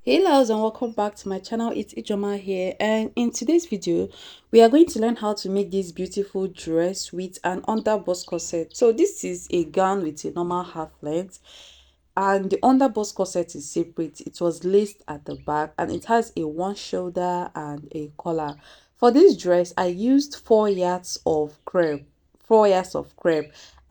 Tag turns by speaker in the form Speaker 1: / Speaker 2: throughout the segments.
Speaker 1: Hey loves and welcome back to my channel. It's Ijoma here, and in today's video we are going to learn how to make this beautiful dress with an underbust corset. So this is a gown with a normal half length, and the underbust corset is separate. It was laced at the back and it has a one shoulder and a collar. For this dress I used 4 yards of crepe.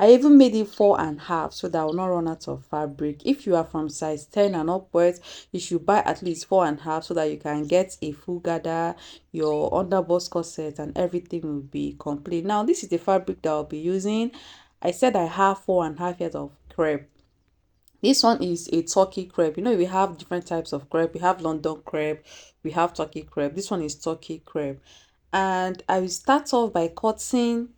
Speaker 1: I even made it 4.5 so that I will not run out of fabric. If you are from size 10 and upwards, you should buy at least 4.5 so that you can get a full gather, your underbust corset and everything will be complete. Now this is the fabric that I'll be using. I said I have 4.5 yards of crepe. This one is a turkey crepe. You know, we have different types of crepe. We have London crepe, we have turkey crepe. This one is turkey crepe. And I will start off by cutting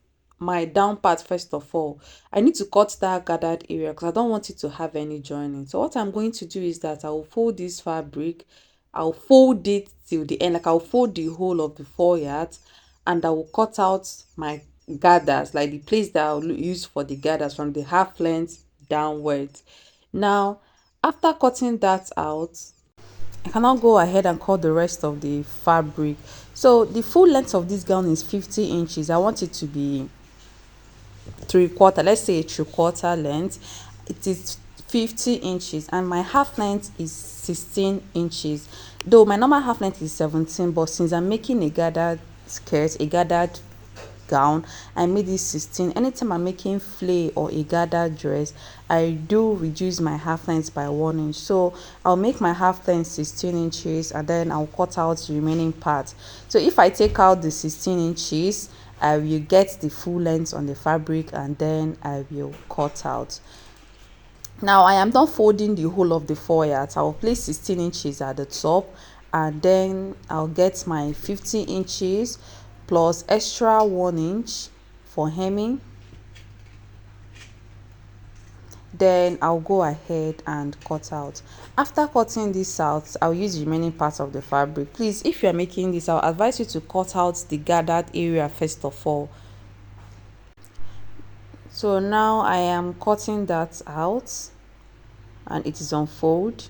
Speaker 1: my down part first of all. I need to cut that gathered area because I don't want it to have any joining. So what I'm going to do is that I will fold this fabric. I'll fold it till the end. Like I'll fold the whole of the 4 yards and I will cut out my gathers, like the place that I'll use for the gathers from the half length downwards. Now, after cutting that out, I cannot go ahead and cut the rest of the fabric. So the full length of this gown is 50 inches. I want it to be 3/4, let's say a 3/4 length. It is 50 inches and my half length is 16 inches. Though my normal half length is 17, but since I'm making a gathered skirt, a gathered gown, I made it 16. Anytime I'm making flay or a gathered dress, I do reduce my half length by 1 inch. So I'll make my half length 16 inches and then I'll cut out the remaining part. So if I take out the 16 inches, I will get the full length on the fabric and then I will cut out. Now I am done folding the whole of the 4 yards. I will place 16 inches at the top and then I'll get my 50 inches plus extra 1 inch for hemming. Then I'll go ahead and cut out. After cutting this out, I'll use the remaining parts of the fabric. Please, if you're making this, I'll advise you to cut out the gathered area first of all. So now I am cutting that out and it is on fold.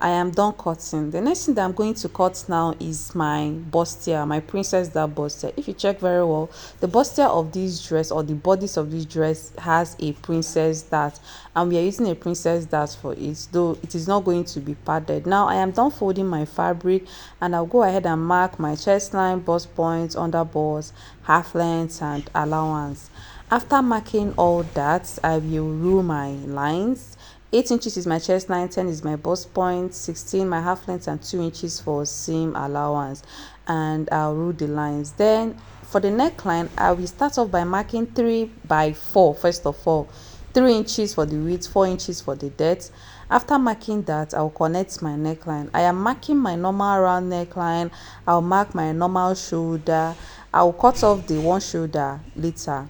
Speaker 1: I am done cutting. The next thing that I'm going to cut now is my bustier, my princess dart bustier. If you check very well, the bustier of this dress or the bodice of this dress has a princess dart, and we are using a princess dart for it, though it is not going to be padded. Now I am done folding my fabric and I'll go ahead and mark my chest line, bust points, under bust, half length and allowance. After marking all that, I will rule my lines. 8 inches is my chest line, 10 is my bust point, 16 my half length and 2 inches for seam allowance, and I'll rule the lines. Then for the neckline, I will start off by marking 3 by 4 first of all. 3 inches for the width, 4 inches for the depth. After marking that, I'll connect my neckline. I am marking my normal round neckline. I'll mark my normal shoulder. I'll cut off the one shoulder later,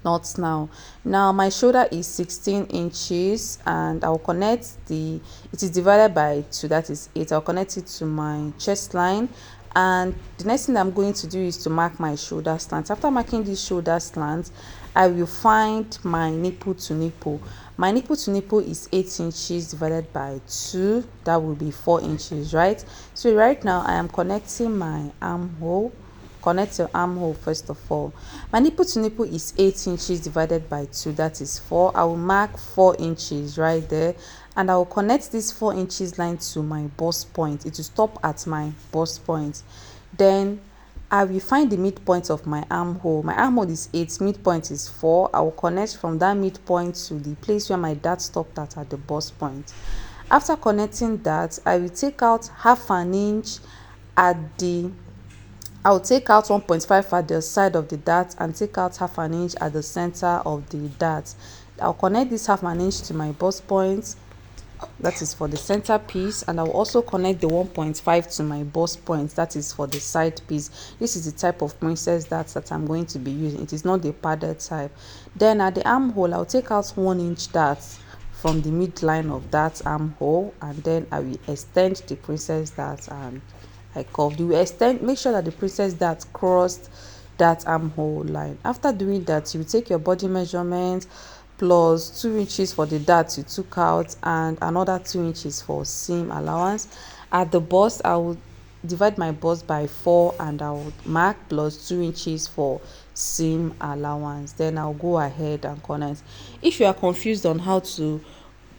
Speaker 1: not now. Now my shoulder is 16 inches and I'll connect the, it is divided by 2, that is 8. I'll connect it to my chest line, and the next thing I'm going to do is to mark my shoulder slant. After marking this shoulder slant, I will find my nipple to nipple. My nipple to nipple is 8 inches divided by 2, that will be 4 inches, right? So right now I am connecting my armhole. Connect your armhole first of all. My nipple to nipple is 8 inches divided by 2, that is 4. I will mark 4 inches right there and I will connect this 4 inches line to my bust point. It will stop at my bust point. Then I will find the midpoint of my armhole. My armhole is 8, midpoint is 4. I will connect from that midpoint to the place where my dart stopped at the bust point. After connecting that, I will take out half an inch at the, I'll take out 1.5 at the side of the dart and take out half an inch at the center of the dart. I'll connect this half an inch to my bust point, that is for the center piece, and I'll also connect the 1.5 to my bust point, that is for the side piece. This is the type of princess dart that I'm going to be using. It is not the padded type. Then at the armhole, I'll take out 1 inch dart from the midline of that armhole, and then I will extend the princess dart and I curved. You extend, make sure that the princess dart crossed that armhole line. After doing that, you take your body measurement, plus 2 inches for the dart you took out, and another 2 inches for seam allowance. At the bust, I will divide my bust by 4 and I will mark plus 2 inches for seam allowance. Then I'll go ahead and connect. If you are confused on how to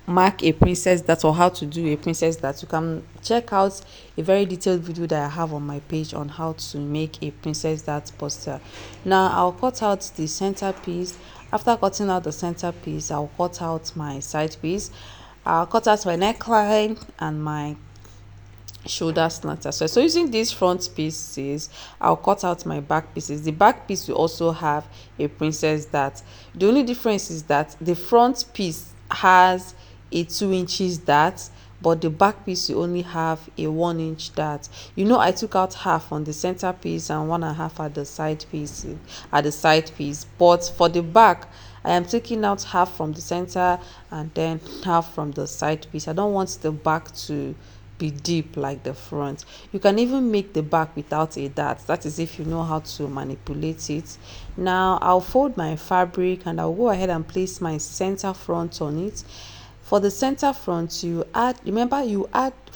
Speaker 1: mark a princess dart or how to do a princess dart, you can check out a very detailed video that I have on my page on how to make a princess dart poster. Now I'll cut out the center piece. After cutting out the center piece, I'll cut out my side piece. I'll cut out my neckline and my shoulder slant as well. So using these front pieces, I'll cut out my back pieces. The back piece will also have a princess dart. The only difference is that the front piece has a 2 inches dart, but the back piece will only have a 1 inch dart. I took out half on the center piece and 1.5 at the side piece, but for the back I am taking out half from the center and then half from the side piece. I don't want the back to be deep like the front. You can even make the back without a dart, that is if you know how to manipulate it. Now I'll fold my fabric and I'll go ahead and place my center front on it. For the center front, for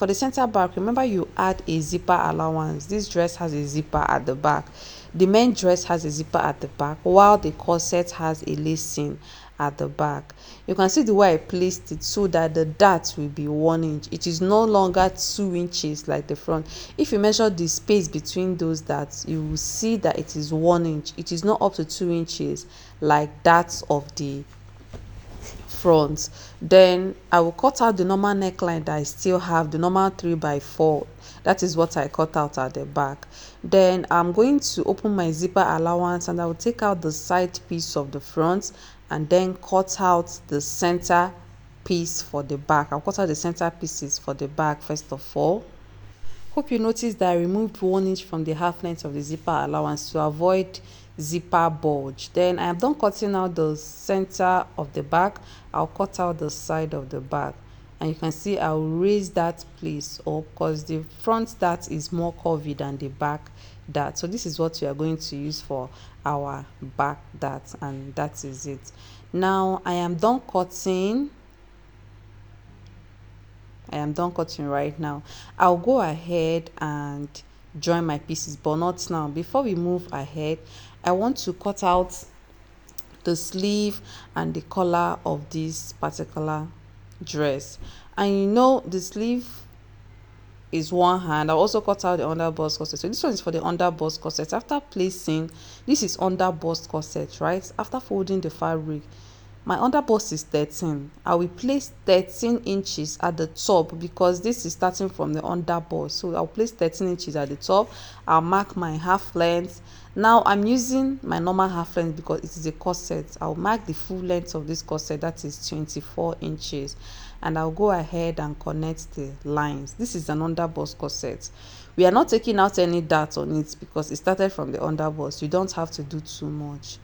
Speaker 1: the center back, remember you add a zipper allowance. This dress has a zipper at the back. The main dress has a zipper at the back, while the corset has a lacing at the back. You can see the way I placed it so that the dart will be 1 inch. It is no longer 2 inches like the front. If you measure the space between those darts, you will see that it is 1 inch. It is not up to 2 inches like that of the front. Then I will cut out the normal neckline that I still have, the normal 3x4. That is what I cut out at the back. Then I'm going to open my zipper allowance and I will take out the side piece of the front and then cut out the center piece for the back. I'll cut out the center pieces for the back first of all. Hope you noticed that I removed 1 inch from the half length of the zipper allowance to avoid zipper bulge. Then I am done cutting out the center of the back. I'll cut out the side of the back, and you can see I'll raise that place up because the front dart is more curvy than the back dart. So this is what we are going to use for our back dart, and that is it. Now I am done cutting. Right now. I'll go ahead and join my pieces, but not now. Before we move ahead, I want to cut out the sleeve and the collar of this particular dress. And the sleeve is one hand. I'll also cut out the underbust corset. So this one is for the underbust corset. After placing, this is underbust corset, right? After folding the fabric, my underbust is 13. I will place 13 inches at the top because this is starting from the underbust. So I'll place 13 inches at the top. I'll mark my half length. Now I'm using my normal half length because it is a corset. I'll mark the full length of this corset, that is 24 inches. And I'll go ahead and connect the lines. This is an underbust corset. We are not taking out any dart on it because it started from the underbust. You don't have to do too much.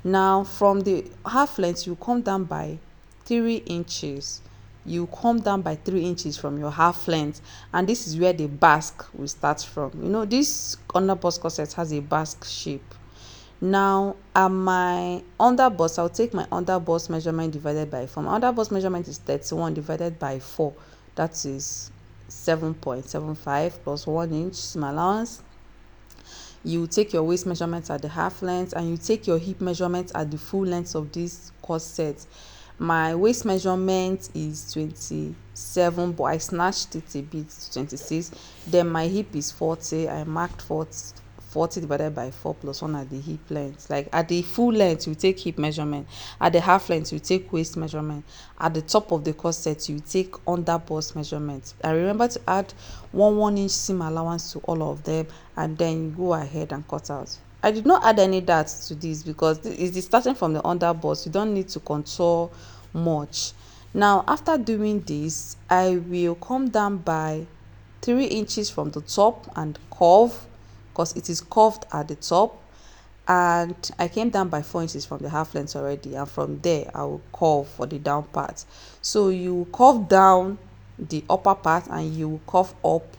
Speaker 1: Now from the half length, you come down by 3 inches. You come down by 3 inches from your half length, and this is where the basque will start from. This underbust corset has a basque shape. Now at my underbust, I'll take my underbust measurement divided by 4. My underbust measurement is 31 divided by 4. That is 7.75 plus 1 inch seam allowance. You take your waist measurement at the half length and you take your hip measurement at the full length of this corset. My waist measurement is 27, but I snatched it a bit to 26. Then my hip is 40. I marked 40 divided by 4 plus 1 at the hip length. Like at the full length, you take hip measurement. At the half length, you take waist measurement. At the top of the corset, you take underbust measurement. I remember to add 1 inch seam allowance to all of them, and then you go ahead and cut out. I did not add any darts to this because it is starting from the underbust. You don't need to contour much. Now after doing this, I will come down by 3 inches from the top and curve, because it is curved at the top, and I came down by 4 inches from the half length already, and from there I will curve for the down part. So you curve down the upper part and you curve up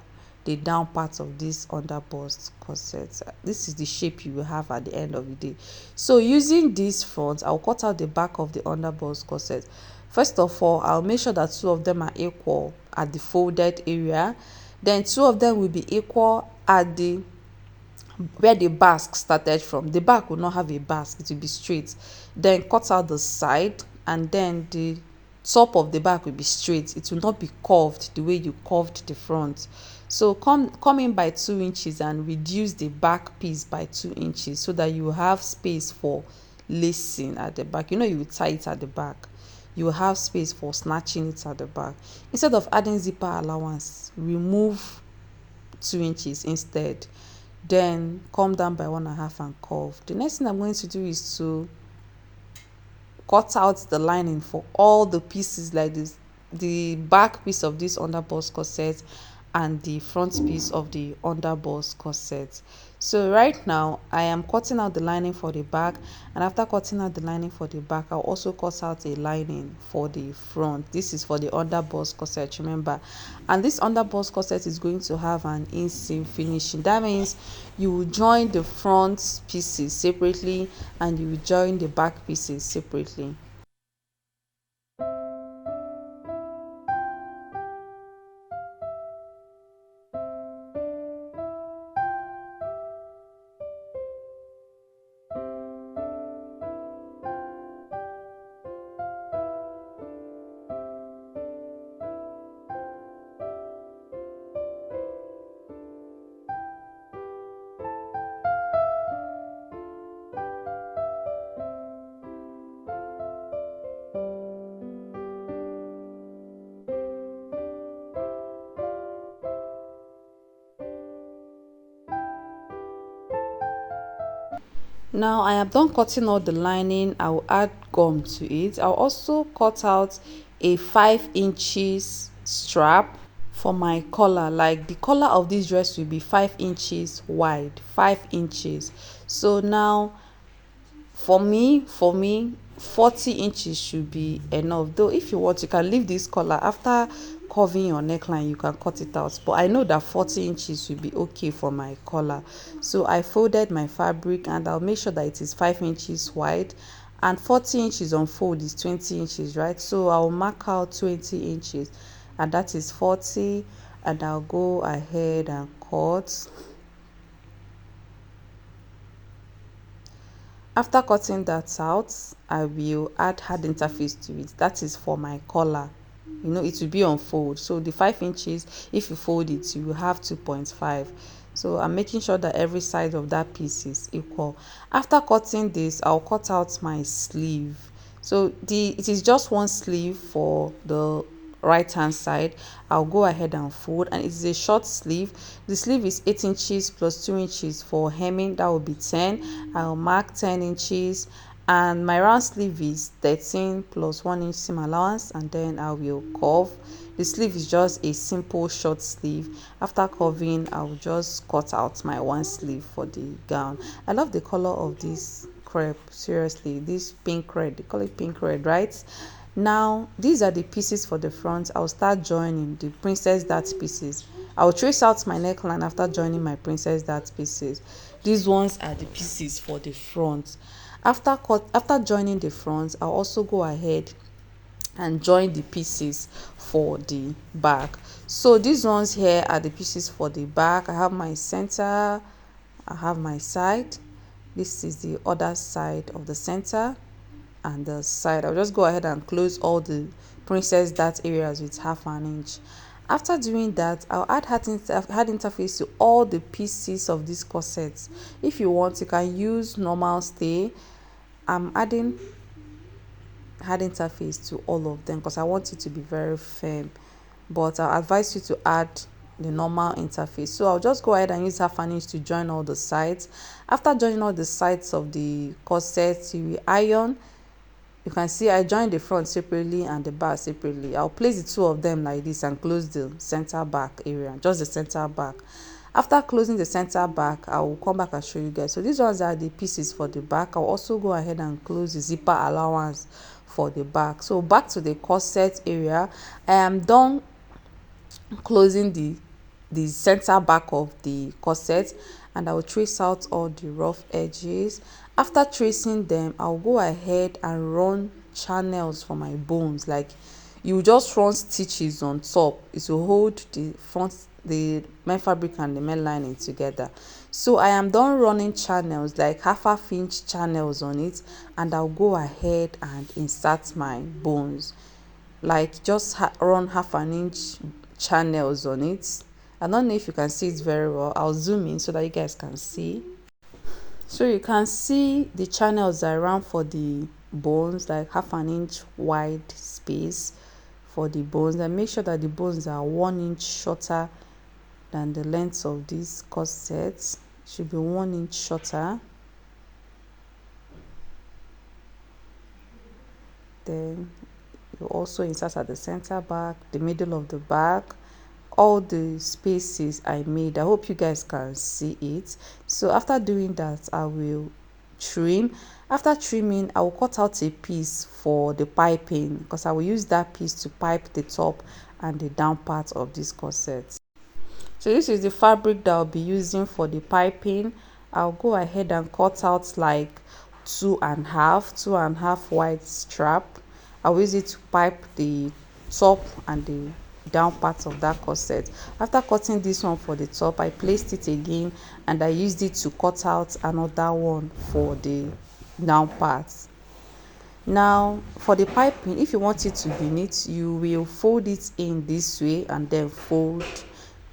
Speaker 1: the down part of this underbust corset. This is the shape you will have at the end of the day. So using this front, I'll cut out the back of the underbust corset. First of all, I'll make sure that two of them are equal at the folded area. Then two of them will be equal at the where the basque started from. The back will not have a basque, it will be straight. Then cut out the side, and then the top of the back will be straight. It will not be curved the way you curved the front. So come in by 2 inches and reduce the back piece by 2 inches, so that you have space for lacing at the back. You will tie it at the back, you will have space for snatching it at the back. Instead of adding zipper allowance, remove 2 inches instead. Then come down by 1.5 and curve. The next thing I'm going to do is to cut out the lining for all the pieces, like this, the back piece of this underbust corset and the front piece of the underbust corset. So right now I am cutting out the lining for the back, and after cutting out the lining for the back, I'll also cut out a lining for the front. This is for the underbust corset, remember. And this underbust corset is going to have an inseam finishing. That means you will join the front pieces separately and you will join the back pieces separately. Now I am done cutting out the lining. I will add gum to it. I'll also cut out a 5 inches strap for my collar. Like the collar of this dress will be 5 inches wide, 5 inches. So now for me 40 inches should be enough. Though if you want, you can leave this collar after curving your neckline, you can cut it out, but I know that 40 inches will be okay for my collar. So I folded my fabric, and I'll make sure that it is 5 inches wide, and 40 inches on fold is 20 inches, right? So I'll mark out 20 inches, and that is 40, and I'll go ahead and cut. After cutting that out, I will add hard interface to it. That is for my collar. It will be on fold. So the 5 inches, if you fold it, you will have 2.5. So I'm making sure that every side of that piece is equal. After cutting this, I'll cut out my sleeve. So it is just one sleeve for the right hand side. I'll go ahead and fold, and it's a short sleeve. The sleeve is 8 inches plus 2 inches for hemming. That will be 10. I'll mark 10 inches, and my round sleeve is 13 plus 1 inch seam allowance, and then I will curve. The sleeve is just a simple short sleeve. After curving, I'll just cut out my one sleeve for the gown. I love the color of this crepe, seriously. This pink red, they call it pink red, right? Now these are the pieces for the front. I'll start joining the princess dart pieces. I'll trace out my neckline after joining my princess dart pieces. These ones are the pieces for the front. After joining the front, I'll also go ahead and join the pieces for the back. So these ones here are the pieces for the back. I have my center, I have my side. This is the other side of the center and the side. I'll just go ahead and close all the princess dart areas with 1/2 inch. After doing that, I'll add hard interface to all the pieces of this corset. If you want, you can use normal stay. I'm adding hard interface to all of them because I want it to be very firm, but I'll advise you to add the normal interface. So I'll just go ahead and use 1/2 inch to join all the sides. After joining all the sides of the corset, you will iron. You can see I joined the front separately and the back separately. I'll place the two of them like this and close the center back area, just the center back. After closing the center back, I will come back and show you guys. So these ones are the pieces for the back. I'll also go ahead and close the zipper allowance for the back. So back to the corset area. I am done closing the the center back of the corset, and I will trace out all the rough edges. After tracing them, I'll go ahead and run channels for my bones. Like, you just run stitches on top, it will hold the front, the main fabric and the main lining together. So I am done running channels, like half inch channels on it, and I'll go ahead and insert my bones. Like, just run half an inch channels on it. I don't know if you can see it very well. I'll zoom in so that you guys can see. So you can see the channels I ran for the bones, like half an inch wide space for the bones, and make sure that the bones are 1 inch shorter than the length of this corset. Should be 1 inch shorter. Then you also insert at the center back, the middle of the back, all the spaces I made. I hope you guys can see it. So after doing that, I will trim. After trimming, I will cut out a piece for the piping, because I will use that piece to pipe the top and the down part of this corset. So this is the fabric that I'll be using for the piping. I'll go ahead and cut out like two and a half wide strap. I'll use it to pipe the top and the down part of that corset. After cutting this one for the top, I placed it again and I used it to cut out another one for the down part. Now for the piping, if you want it to be neat, you will fold it in this way and then fold,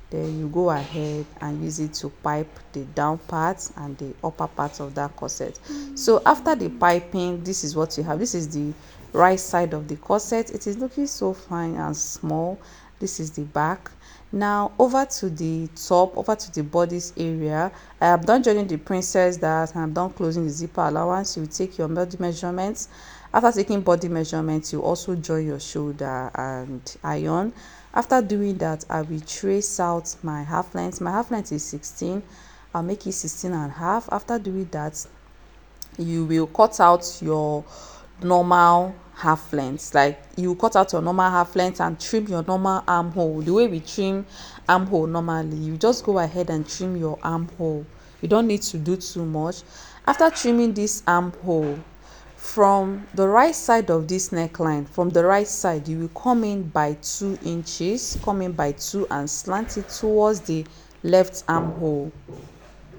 Speaker 1: then you go ahead and use it to pipe the down part and the upper part of that corset. So after the piping, this is what you have. This is the right side of the corset. It is looking so fine and small. This is the back. Now over to the top, over to the bodice area. I have done joining the princess that, and I'm done closing the zipper allowance. You take your body measurements. After taking body measurements, you also join your shoulder and iron. After doing that, I will trace out my half length. My half length is 16. I'll make it 16 and a half. After doing that, you will cut out your normal half length. Like, you cut out your normal half length and trim your normal armhole. The way we trim armhole normally, you just go ahead and trim your armhole. You don't need to do too much. After trimming this armhole, from the right side of this neckline, from the right side, you will come in by 2 inches, come in by 2 and slant it towards the left armhole.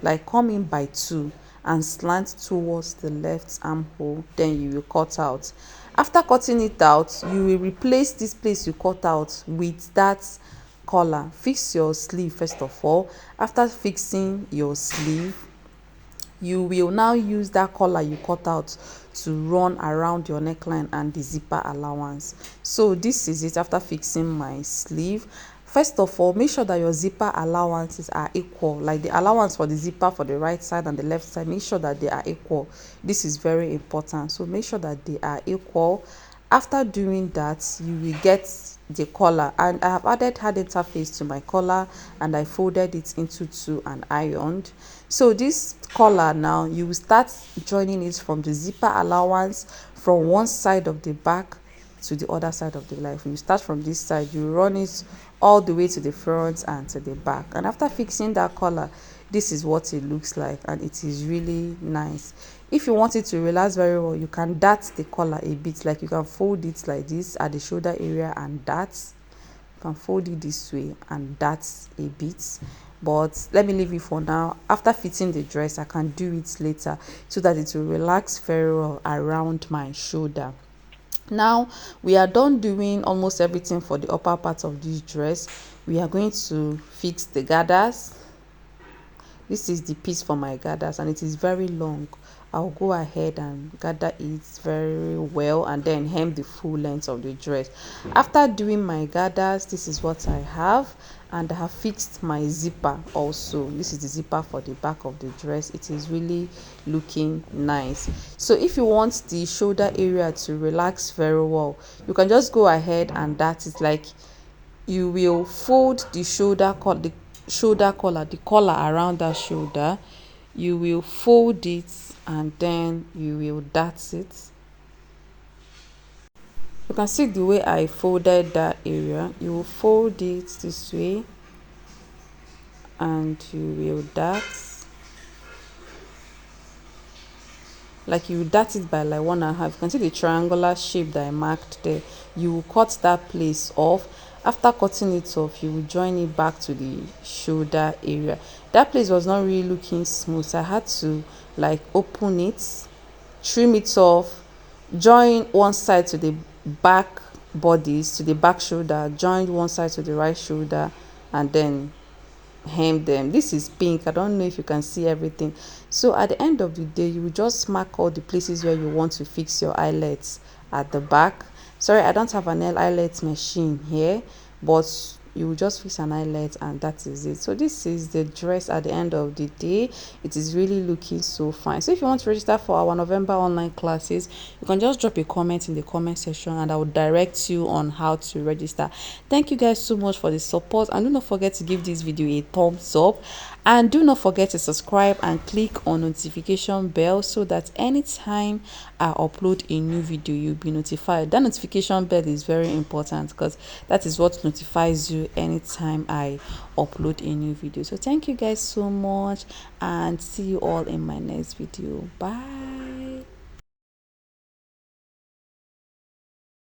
Speaker 1: Like, come in by 2 and slant towards the left armhole, then you will cut out. After cutting it out, you will replace this place you cut out with that collar. Fix your sleeve first of all. After fixing your sleeve, you will now use that collar you cut out to run around your neckline and the zipper allowance. So this is it after fixing my sleeve. First of all, make sure that your zipper allowances are equal. Like, the allowance for the zipper for the right side and the left side, make sure that they are equal. This is very important, so make sure that they are equal. After doing that, you will get the collar, and I have added hard interface to my collar and I folded it into two and ironed. So this collar, now you will start joining it from the zipper allowance from one side of the back to the other side of the life. You start from this side, you run it all the way to the front and to the back, and after fixing that collar, this is what it looks like, and it is really nice. If you want it to relax very well, you can dart the collar a bit. Like, you can fold it like this at the shoulder area and dart. You can fold it this way and dart a bit, but let me leave it for now. After fitting the dress, I can do it later so that it will relax very well around my shoulder. Now we are done doing almost everything for the upper part of this dress. We are going to fix the gathers. This is the piece for my gathers and it is very long. I'll go ahead and gather it very well and then hem the full length of the dress. After doing my gathers, this is what I have, and I have fixed my zipper also. This is the zipper for the back of the dress. It is really looking nice. So if you want the shoulder area to relax very well, you can just go ahead and that is like, you will fold the shoulder collar, the collar around that shoulder. You will fold it and then you will dart it. You can see the way I folded that area. You will fold it this way and you will dart, like you dart it by like 1.5. You can see the triangular shape that I marked there. You will cut that place off. After cutting it off, you will join it back to the shoulder area. That place was not really looking smooth, so I had to like open it, trim it off, join one side to the back bodice, to the back shoulder, join one side to the right shoulder, and then hem them. This is pink. I don't know if you can see everything. So at the end of the day, you will just mark all the places where you want to fix your eyelets at the back. Sorry, I don't have an eyelet machine here, but you will just fix an eyelet and that is it. So this is the dress at the end of the day. It is really looking so fine. So if you want to register for our November online classes, you can just drop a comment in the comment section and I will direct you on how to register. Thank you guys so much for the support, and do not forget to give this video a thumbs up, and do not forget to subscribe and click on notification bell so that anytime I upload a new video you'll be notified. That notification bell is very important because that is what notifies you anytime I upload a new video. So thank you guys so much, and see you all in my next video. Bye.